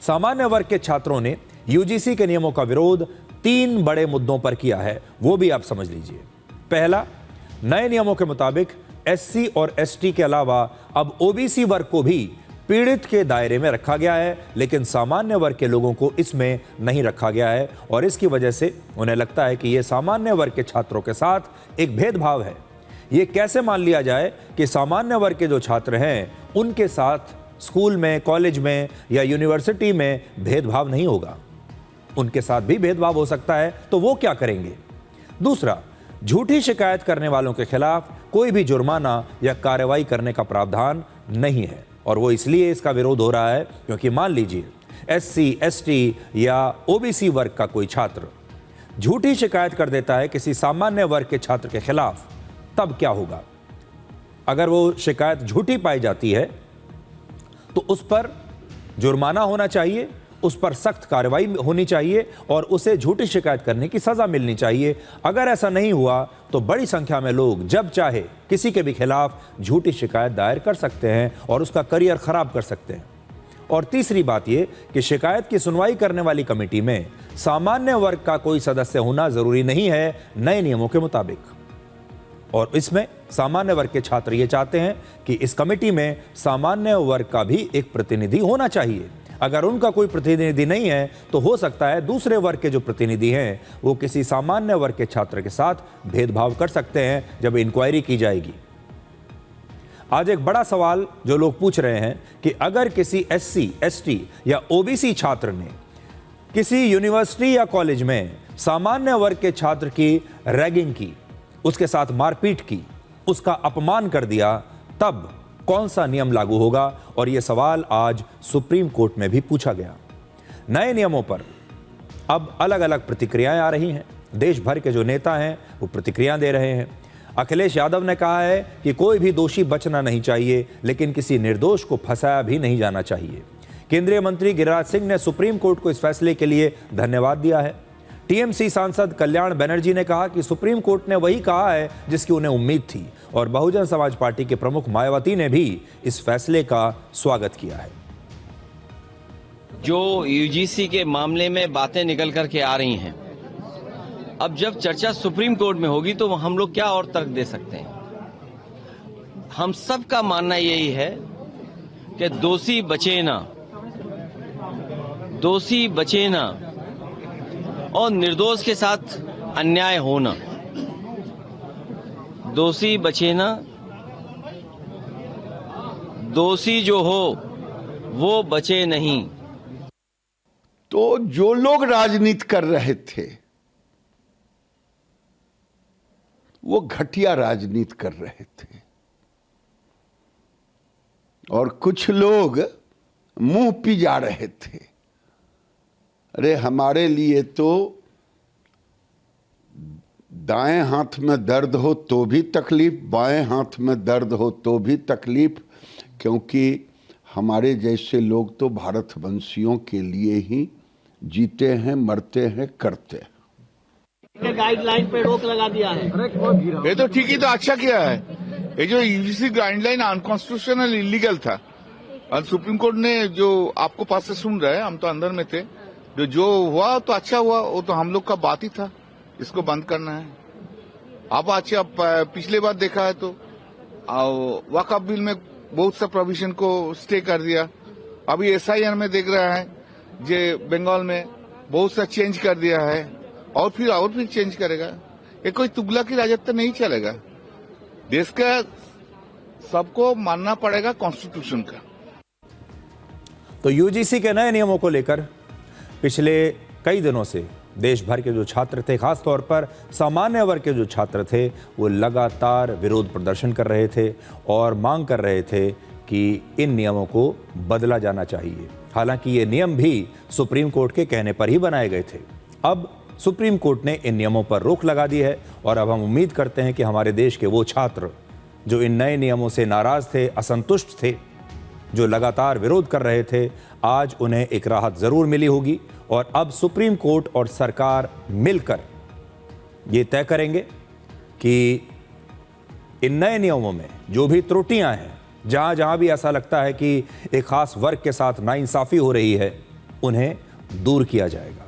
सामान्य वर्ग के छात्रों ने यूजीसी के नियमों का विरोध 3 बड़े मुद्दों पर किया है, वो भी आप समझ लीजिए। पहला, नए नियमों के मुताबिक एससी और एसटी के अलावा अब ओबीसी वर्ग को भी पीड़ित के दायरे में रखा गया है, लेकिन सामान्य वर्ग के लोगों को इसमें नहीं रखा गया है और इसकी वजह से उन्हें लगता है कि यह सामान्य वर्ग के छात्रों के साथ एक भेदभाव है। ये कैसे मान लिया जाए कि सामान्य वर्ग के जो छात्र हैं उनके साथ स्कूल में, कॉलेज में या यूनिवर्सिटी में भेदभाव नहीं होगा? उनके साथ भी भेदभाव हो सकता है, तो वो क्या करेंगे? दूसरा, झूठी शिकायत करने वालों के खिलाफ कोई भी जुर्माना या कार्रवाई करने का प्रावधान नहीं है और वो इसलिए इसका विरोध हो रहा है क्योंकि मान लीजिए एससी, एसटी या ओबीसी वर्ग का कोई छात्र झूठी शिकायत कर देता है किसी सामान्य वर्ग के छात्र के खिलाफ, तब क्या होगा? अगर वो शिकायत झूठी पाई जाती है तो उस पर जुर्माना होना चाहिए, उस पर सख्त कार्रवाई होनी चाहिए और उसे झूठी शिकायत करने की सजा मिलनी चाहिए। अगर ऐसा नहीं हुआ तो बड़ी संख्या में लोग जब चाहे किसी के भी खिलाफ झूठी शिकायत दायर कर सकते हैं और उसका करियर खराब कर सकते हैं। और तीसरी बात यह कि शिकायत की सुनवाई करने वाली कमेटी में सामान्य वर्ग का कोई सदस्य होना जरूरी नहीं है नए नियमों के मुताबिक। और इसमें सामान्य वर्ग के छात्र ये चाहते हैं कि इस कमेटी में सामान्य वर्ग का भी एक प्रतिनिधि होना चाहिए। अगर उनका कोई प्रतिनिधि नहीं है तो हो सकता है दूसरे वर्ग के जो प्रतिनिधि हैं वो किसी सामान्य वर्ग के छात्र के साथ भेदभाव कर सकते हैं जब इंक्वायरी की जाएगी। आज एक बड़ा सवाल जो लोग पूछ रहे हैं कि अगर किसी एससी, एसटी या ओबीसी छात्र ने किसी यूनिवर्सिटी या कॉलेज में सामान्य वर्ग के छात्र की रैगिंग की, उसके साथ मारपीट की, उसका अपमान कर दिया, तब कौन सा नियम लागू होगा? और यह सवाल आज सुप्रीम कोर्ट में भी पूछा गया। नए नियमों पर अब अलग अलग प्रतिक्रियाएं आ रही हैं। देश भर के जो नेता हैं वो प्रतिक्रिया दे रहे हैं। अखिलेश यादव ने कहा है कि कोई भी दोषी बचना नहीं चाहिए, लेकिन किसी निर्दोष को फंसाया भी नहीं जाना चाहिए। केंद्रीय मंत्री गिरिराज सिंह ने सुप्रीम कोर्ट को इस फैसले के लिए धन्यवाद दिया है। टीएमसी सांसद कल्याण बनर्जी ने कहा कि सुप्रीम कोर्ट ने वही कहा है जिसकी उन्हें उम्मीद थी और बहुजन समाज पार्टी के प्रमुख मायावती ने भी इस फैसले का स्वागत किया है। जो यूजीसी के मामले में बातें निकल करके आ रही हैं, अब जब चर्चा सुप्रीम कोर्ट में होगी तो हम लोग क्या और तर्क दे सकते हैं? हम सब का मानना यही है कि दोषी बचे ना, दोषी बचे ना और निर्दोष के साथ अन्याय होना। दोषी बचे ना, दोषी जो हो वो बचे नहीं। तो जो लोग राजनीति कर रहे थे वो घटिया राजनीति कर रहे थे और कुछ लोग मुंह पी जा रहे थे। अरे हमारे लिए तो दाएं हाथ में दर्द हो तो भी तकलीफ, बाएं हाथ में दर्द हो तो भी तकलीफ, क्योंकि हमारे जैसे लोग तो भारतवंशियों के लिए ही जीते हैं, मरते हैं, करते हैं। गाइडलाइन पे रोक लगा दिया है। ये तो ठीक ही, तो अच्छा किया है। ये जो यूजीसी गाइडलाइन अनकॉन्स्टिट्यूशनल, इलीगल था और सुप्रीम कोर्ट ने जो आपको पास से सुन रहे हैं, हम तो अंदर में थे, जो हुआ तो अच्छा हुआ। वो तो हम लोग का बात ही था, इसको बंद करना है। अब अच्छा, पिछले बार देखा है तो वक्फ बिल में बहुत सा प्रोविजन को स्टे कर दिया। अभी एसआईआर में देख रहा है जे बंगाल में बहुत सा चेंज कर दिया है और फिर चेंज करेगा। ये कोई तुगलक की राजत्व नहीं चलेगा। देश का सबको मानना पड़ेगा कॉन्स्टिट्यूशन का। तो यूजीसी के नए नियमों को लेकर पिछले कई दिनों से देश भर के जो छात्र थे, खास तौर पर सामान्य वर्ग के जो छात्र थे, वो लगातार विरोध प्रदर्शन कर रहे थे और मांग कर रहे थे कि इन नियमों को बदला जाना चाहिए। हालांकि ये नियम भी सुप्रीम कोर्ट के कहने पर ही बनाए गए थे। अब सुप्रीम कोर्ट ने इन नियमों पर रोक लगा दी है और अब हम उम्मीद करते हैं कि हमारे देश के वो छात्र जो इन नए नियमों से नाराज थे, असंतुष्ट थे, जो लगातार विरोध कर रहे थे, आज उन्हें एक राहत जरूर मिली होगी और अब सुप्रीम कोर्ट और सरकार मिलकर ये तय करेंगे कि इन नए नियमों में जो भी त्रुटियां हैं, जहां जहां भी ऐसा लगता है कि एक खास वर्ग के साथ नाइंसाफी हो रही है, उन्हें दूर किया जाएगा।